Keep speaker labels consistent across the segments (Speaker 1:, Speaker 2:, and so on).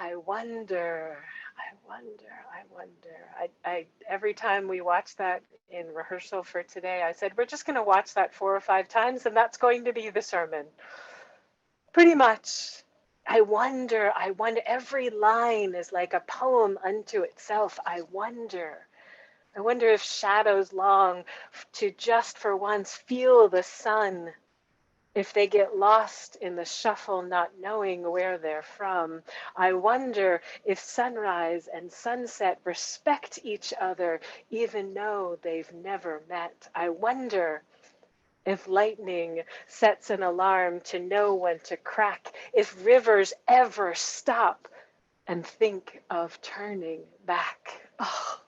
Speaker 1: I wonder, I wonder. Every time we watch that in rehearsal for today, I said, we're just going to watch that 4 or 5 times, and that's going to be the sermon. Pretty much. I wonder. Every line is like a poem unto itself. I wonder. I wonder if shadows long to just for once feel the sun, if they get lost in the shuffle, not knowing where they're from. I wonder if sunrise and sunset respect each other, even though they've never met. I wonder if lightning sets an alarm to know when to crack, if rivers ever stop and think of turning back. Oh,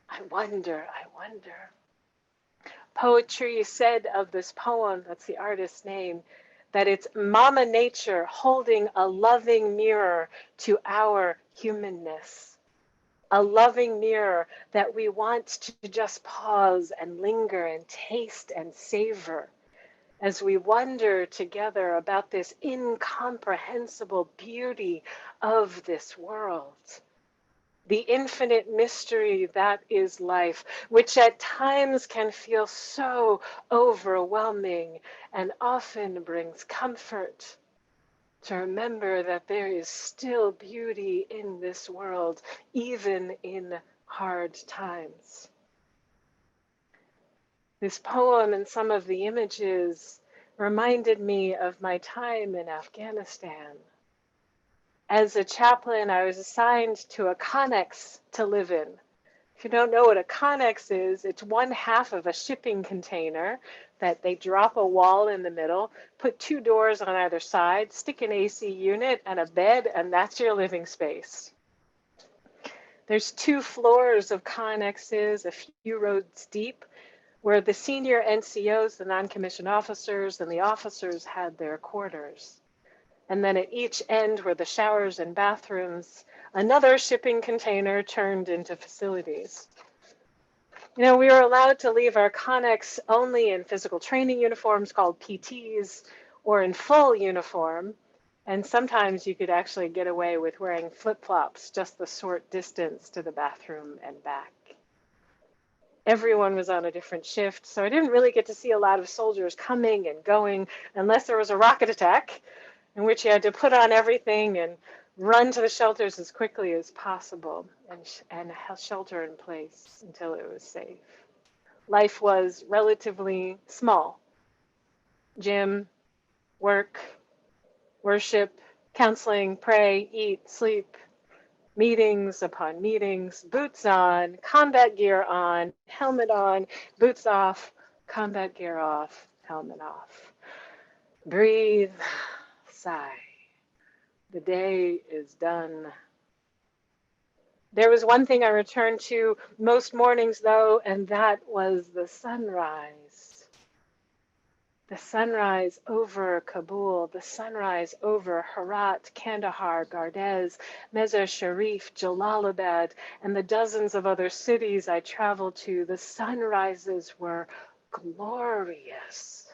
Speaker 1: I wonder, I wonder. Poetry said of this poem, that's the artist's name, that it's Mama Nature holding a loving mirror to our humanness. A loving mirror that we want to just pause and linger and taste and savor as we wonder together about this incomprehensible beauty of this world. The infinite mystery that is life, which at times can feel so overwhelming and often brings comfort to remember that there is still beauty in this world, even in hard times. This poem and some of the images reminded me of my time in Afghanistan. As a chaplain, I was assigned to a connex to live in. If you don't know what a connex is, it's one half of a shipping container that they drop a wall in the middle, put 2 doors on either side, stick an AC unit and a bed, and that's your living space. There's 2 floors of connexes, a few rows deep, where the senior NCOs, the non-commissioned officers, and the officers had their quarters. And then at each end were the showers and bathrooms, another shipping container turned into facilities. You know, we were allowed to leave our connex only in physical training uniforms called PTs or in full uniform. And sometimes you could actually get away with wearing flip-flops just the short distance to the bathroom and back. Everyone was on a different shift, so I didn't really get to see a lot of soldiers coming and going unless there was a rocket attack, in which you had to put on everything and run to the shelters as quickly as possible and shelter in place until it was safe. Life was relatively small. Gym, work, worship, counseling, pray, eat, sleep, meetings upon meetings, boots on, combat gear on, helmet on, boots off, combat gear off, helmet off. Breathe, sigh. The day is done. There was one thing I returned to most mornings, though, and that was the sunrise. The sunrise over Kabul, the sunrise over Herat, Kandahar, Gardez, Mazar Sharif, Jalalabad, and the dozens of other cities I traveled to. The sunrises were glorious.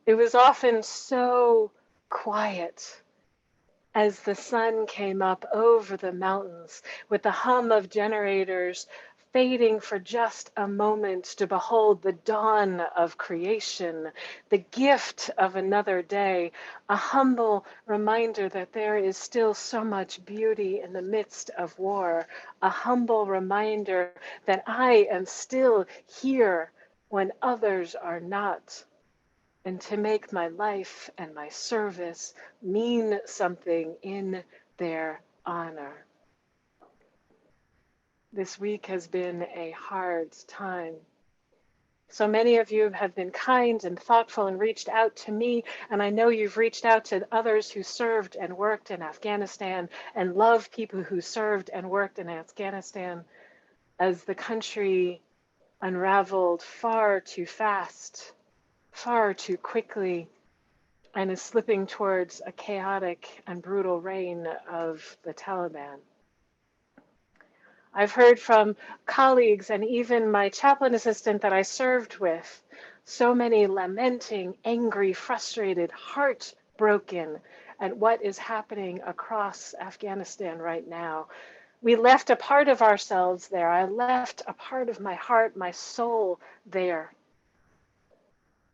Speaker 1: It was often so quiet as the sun came up over the mountains with the hum of generators fading for just a moment to behold the dawn of creation, the gift of another day, a humble reminder that there is still so much beauty in the midst of war, a humble reminder that I am still here when others are not, and to make my life and my service mean something in their honor. This week has been a hard time. So many of you have been kind and thoughtful and reached out to me, and I know you've reached out to others who served and worked in Afghanistan and love people who served and worked in Afghanistan as the country unraveled far too fast, far too quickly, and is slipping towards a chaotic and brutal reign of the Taliban. I've heard from colleagues and even my chaplain assistant that I served with, so many lamenting, angry, frustrated, heartbroken at what is happening across Afghanistan right now. We left a part of ourselves there. I left a part of my heart, my soul there.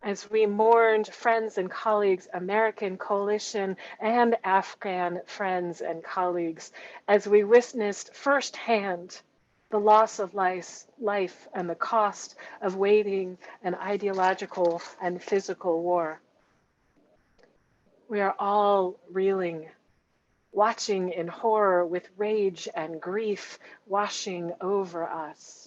Speaker 1: As we mourned friends and colleagues, American coalition and Afghan friends and colleagues, as we witnessed firsthand the loss of life and the cost of waging an ideological and physical war. We are all reeling, watching in horror with rage and grief washing over us.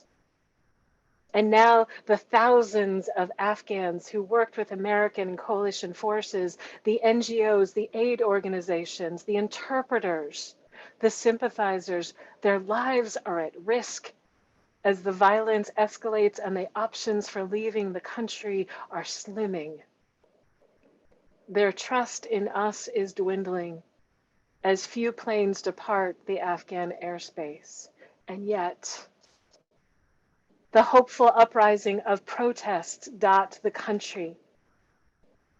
Speaker 1: And now the thousands of Afghans who worked with American coalition forces, the NGOs, the aid organizations, the interpreters, the sympathizers, their lives are at risk as the violence escalates and the options for leaving the country are slimming. Their trust in us is dwindling as few planes depart the Afghan airspace. And yet, the hopeful uprising of protests dot the country.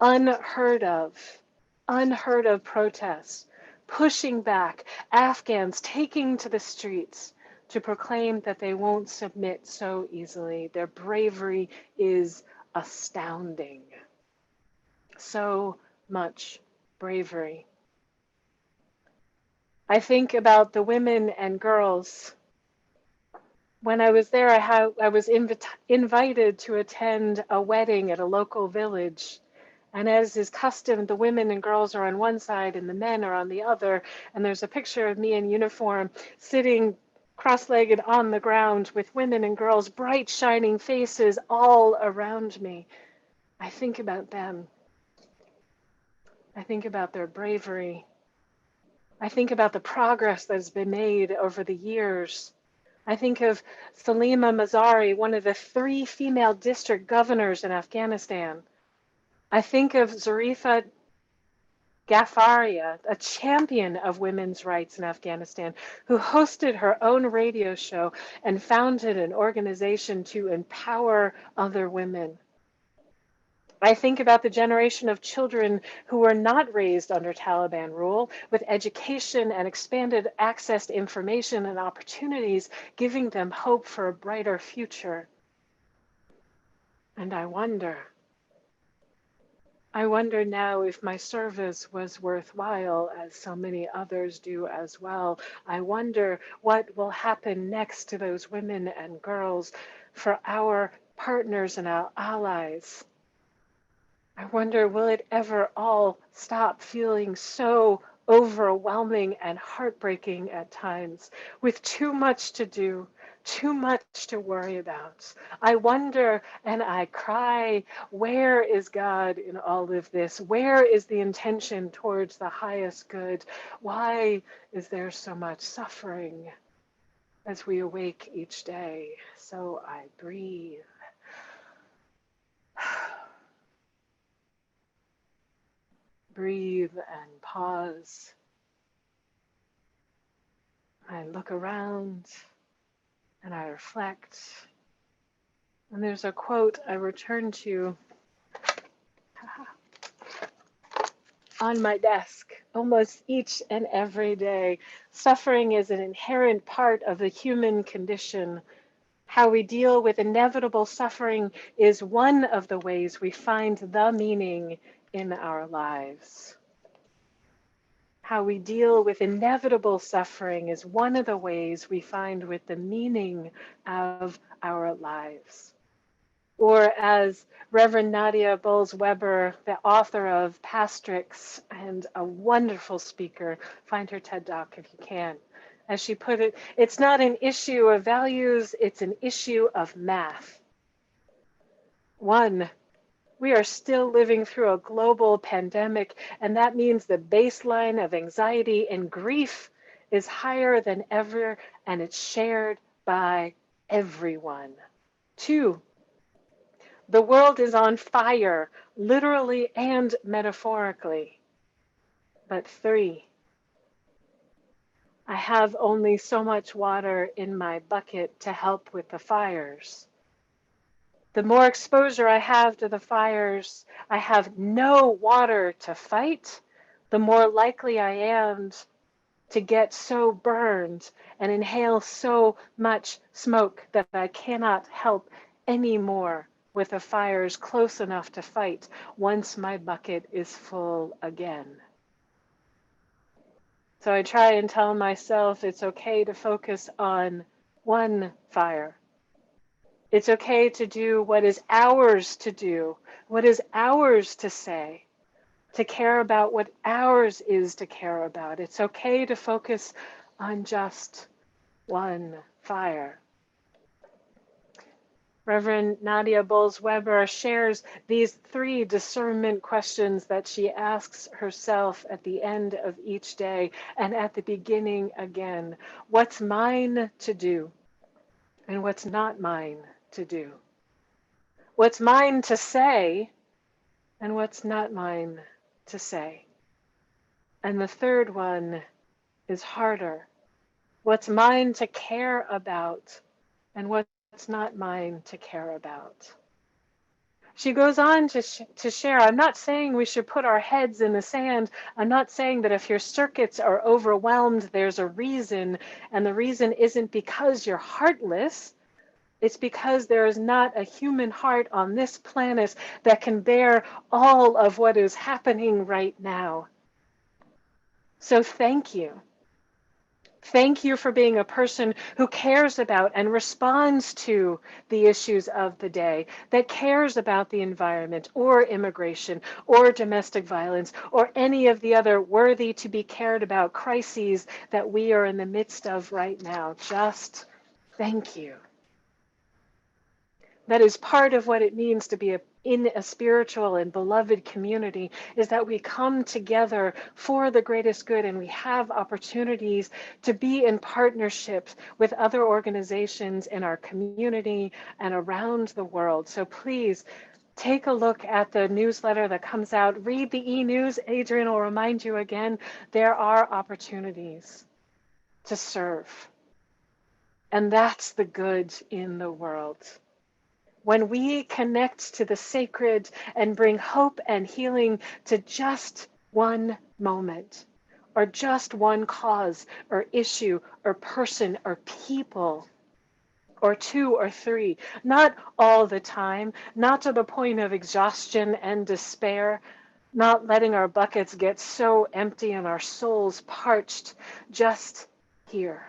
Speaker 1: Unheard of protests, pushing back, Afghans taking to the streets to proclaim that they won't submit so easily. Their bravery is astounding. So much bravery. I think about the women and girls. When I was there, I was invited to attend a wedding at a local village. And as is custom, the women and girls are on one side and the men are on the other. And there's a picture of me in uniform sitting cross-legged on the ground with women and girls, bright shining faces all around me. I think about them. I think about their bravery. I think about the progress that's been made over the years. I think of Salima Mazari, one of the 3 female district governors in Afghanistan. I think of Zarifa Ghafaria, a champion of women's rights in Afghanistan, who hosted her own radio show and founded an organization to empower other women. I think about the generation of children who were not raised under Taliban rule, with education and expanded access to information and opportunities, giving them hope for a brighter future. And I wonder now if my service was worthwhile, as so many others do as well. I wonder what will happen next to those women and girls, for our partners and our allies. I wonder, will it ever all stop feeling so overwhelming and heartbreaking at times, with too much to do, too much to worry about? I wonder and I cry, where is God in all of this? Where is the intention towards the highest good? Why is there so much suffering as we awake each day? So I breathe. Breathe and pause. I look around and I reflect. And there's a quote I return to on my desk almost each and every day. Suffering is an inherent part of the human condition. How we deal with inevitable suffering is one of the ways we find the meaning in our lives. How we deal with inevitable suffering is one of the ways we find with the meaning of our lives. Or as Reverend Nadia Bowles-Weber, the author of Pastrix and a wonderful speaker, find her TED Talk if you can. As she put it, it's not an issue of values, it's an issue of math. 1, we are still living through a global pandemic, and that means the baseline of anxiety and grief is higher than ever, and it's shared by everyone. 2, the world is on fire, literally and metaphorically. But 3, I have only so much water in my bucket to help with the fires. The more exposure I have to the fires, I have no water to fight, the more likely I am to get so burned and inhale so much smoke that I cannot help anymore with the fires close enough to fight once my bucket is full again. So I try and tell myself it's okay to focus on one fire. It's okay to do what is ours to do, what is ours to say, to care about what ours is to care about. It's okay to focus on just one fire. Reverend Nadia Bowles-Weber shares these 3 discernment questions that she asks herself at the end of each day and at the beginning again. What's mine to do and what's not mine to do? What's mine to say and what's not mine to say? And the third one is harder. What's mine to care about and what's not mine to care about? She goes on to share, I'm not saying we should put our heads in the sand. I'm not saying that if your circuits are overwhelmed, there's a reason, and the reason isn't because you're heartless. It's because there is not a human heart on this planet that can bear all of what is happening right now. So thank you. Thank you for being a person who cares about and responds to the issues of the day, that cares about the environment or immigration or domestic violence or any of the other worthy to be cared about crises that we are in the midst of right now. Just thank you. That is part of what it means to be in a spiritual and beloved community, is that we come together for the greatest good and we have opportunities to be in partnerships with other organizations in our community and around the world. So please take a look at the newsletter that comes out. Read the e-news. Adrian will remind you again, there are opportunities to serve. And that's the good in the world. When we connect to the sacred and bring hope and healing to just one moment, or just one cause, or issue, or person, or people, or 2 or 3, not all the time, not to the point of exhaustion and despair, not letting our buckets get so empty and our souls parched, just here,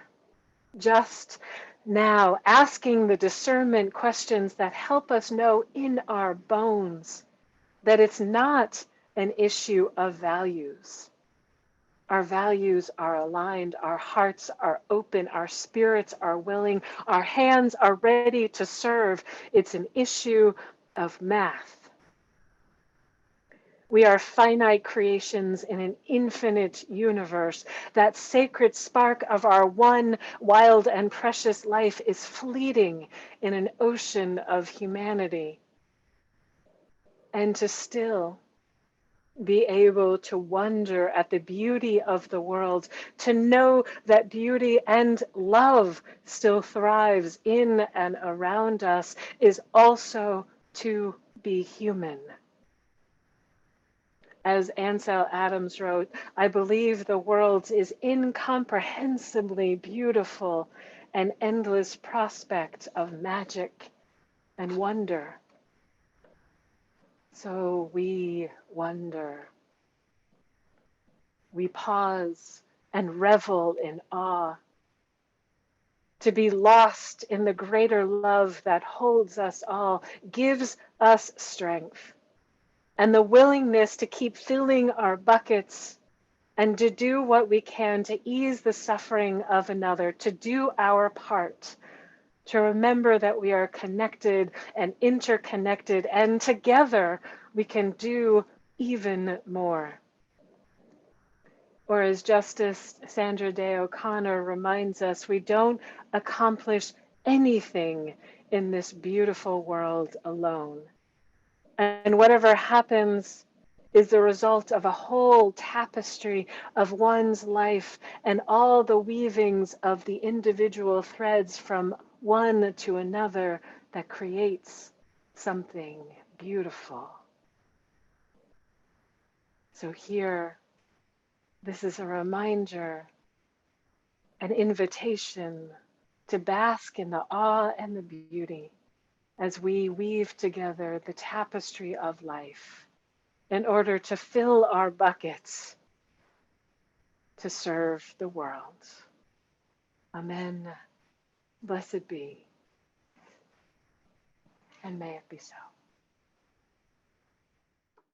Speaker 1: just now, asking the discernment questions that help us know in our bones that it's not an issue of values. Our values are aligned, our hearts are open, our spirits are willing, our hands are ready to serve. It's an issue of math. We are finite creations in an infinite universe. That sacred spark of our one wild and precious life is fleeting in an ocean of humanity. And to still be able to wonder at the beauty of the world, to know that beauty and love still thrives in and around us, is also to be human. As Ansel Adams wrote, I believe the world is incomprehensibly beautiful, an endless prospect of magic and wonder. So we wonder. We pause and revel in awe. To be lost in the greater love that holds us all gives us strength and the willingness to keep filling our buckets and to do what we can to ease the suffering of another, to do our part, to remember that we are connected and interconnected, and together we can do even more. Or as Justice Sandra Day O'Connor reminds us, we don't accomplish anything in this beautiful world alone. And whatever happens is the result of a whole tapestry of one's life and all the weavings of the individual threads from one to another that creates something beautiful. So here This is a reminder, an invitation to bask in the awe and the beauty as we weave together the tapestry of life in order to fill our buckets to serve the world. Amen. Blessed be, and may it be so.